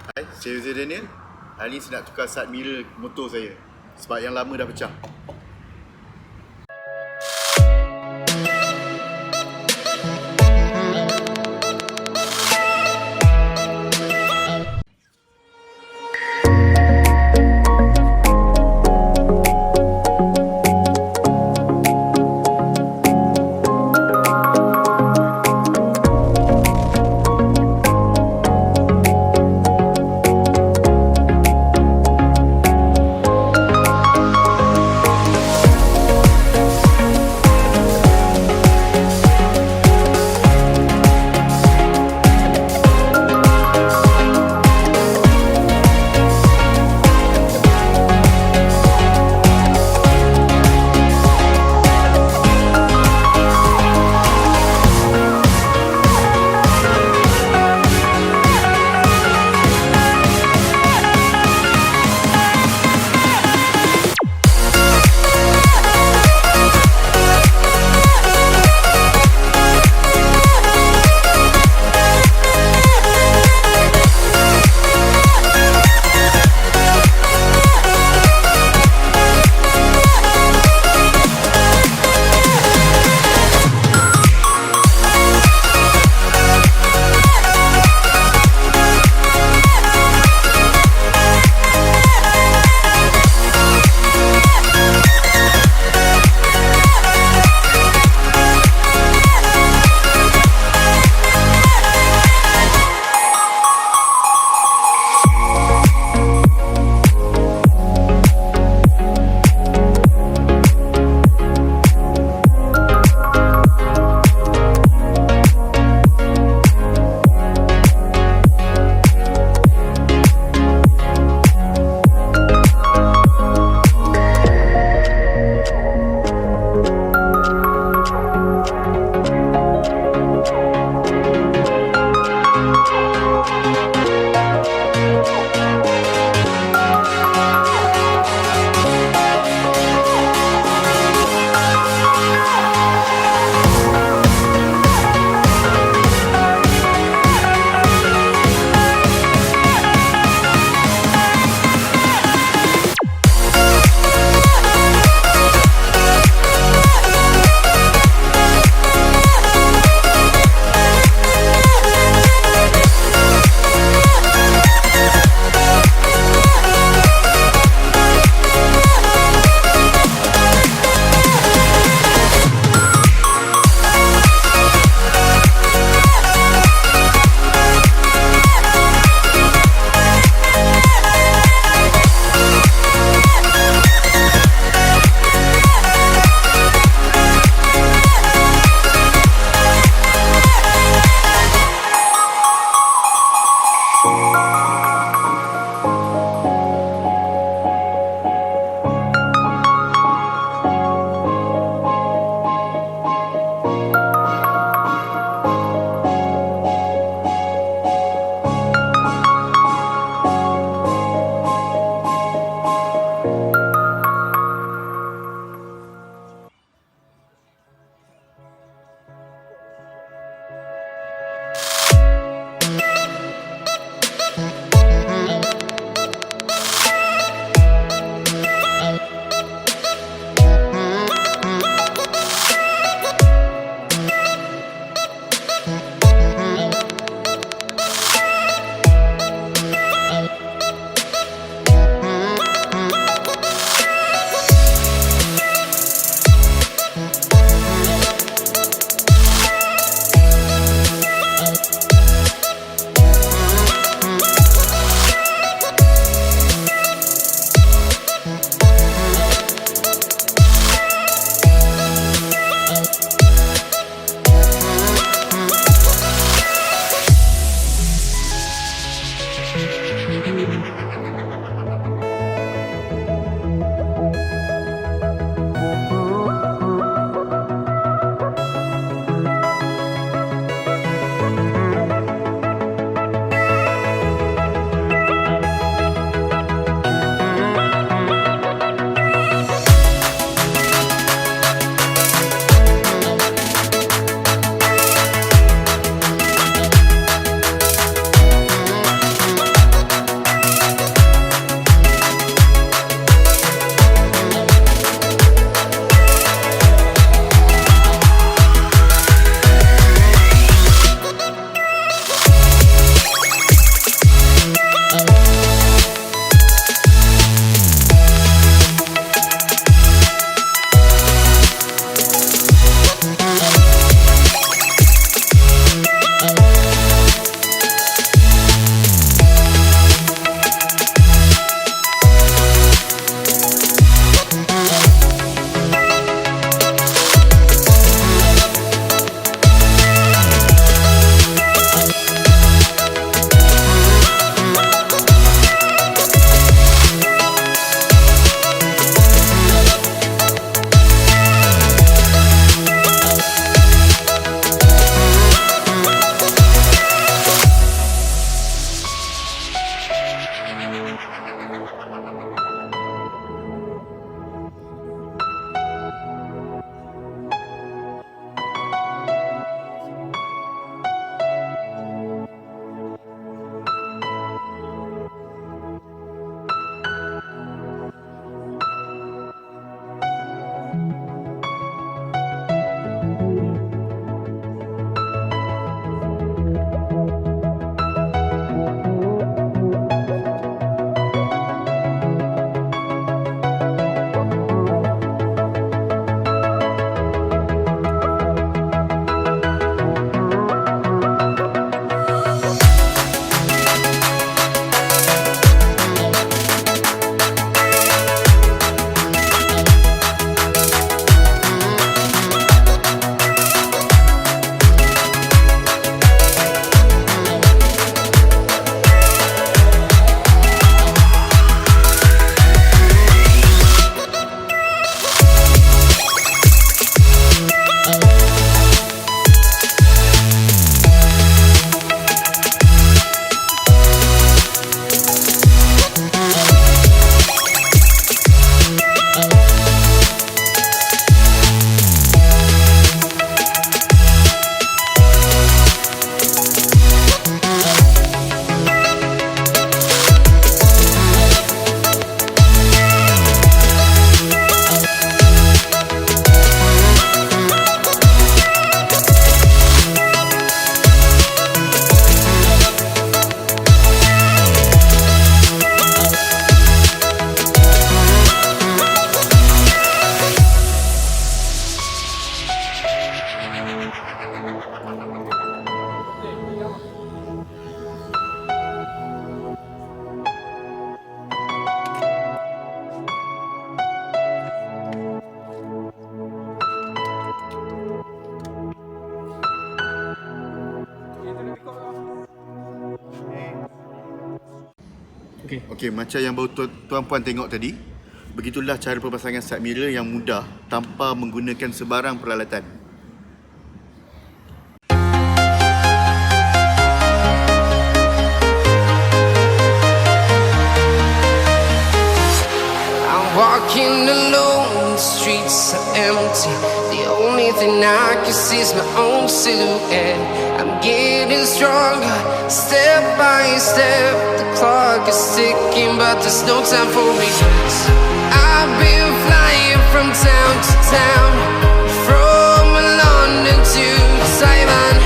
Hai, saya UZZAIRDANIAL. Hari ni saya nak tukar side mirror motor saya sebab yang lama dah pecah. Okey, macam yang baru tuan-puan tengok tadi, begitulah cara pemasangan side mirror yang mudah tanpa menggunakan sebarang peralatan. Walking alone, the streets are empty. The only thing I can see is my own silhouette. I'm getting stronger, step by step. The clock is ticking, but there's no time for regrets. I've been flying from town to town, from London to Taiwan.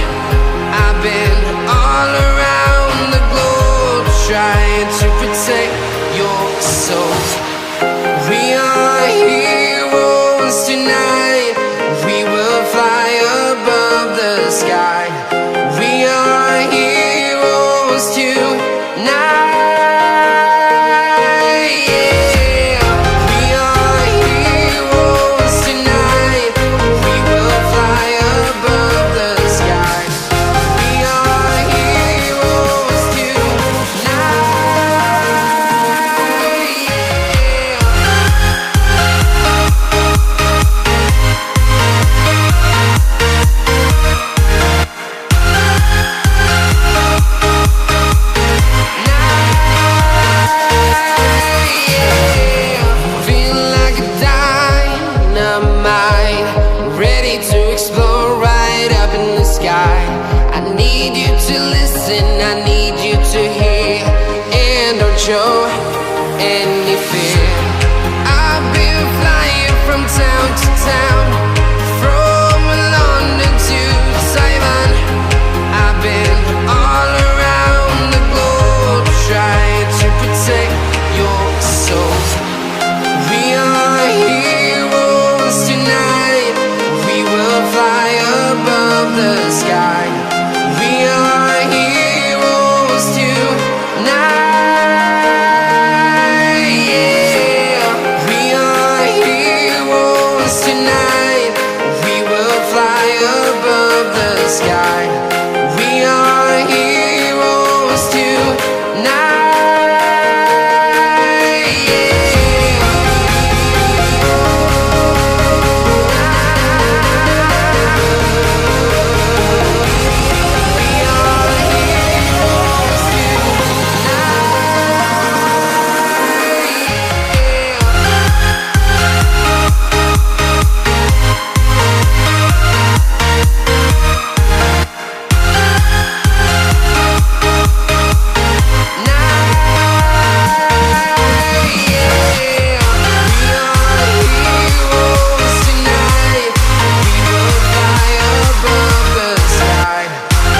I've been all around the globe, trying to protect your soul. We are heroes tonight. We will fly above the sky. We are heroes tonight. Yeah. We are heroes tonight. We will fly above the sky. We are heroes tonight. Show any fear. I've been flying from town to town, from London to Taiwan. I've been all around the globe, trying to protect your soul. We are heroes tonight. We will fly above the sky. We are heroes tonight. Sky. We are heroes tonight. Yeah.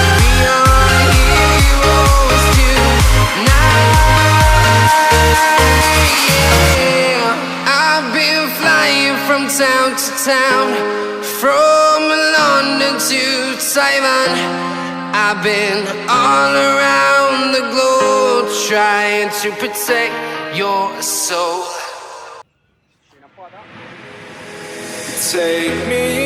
We are heroes town to town, from London to Taiwan. I've been all around the globe, trying to protect your soul. Take me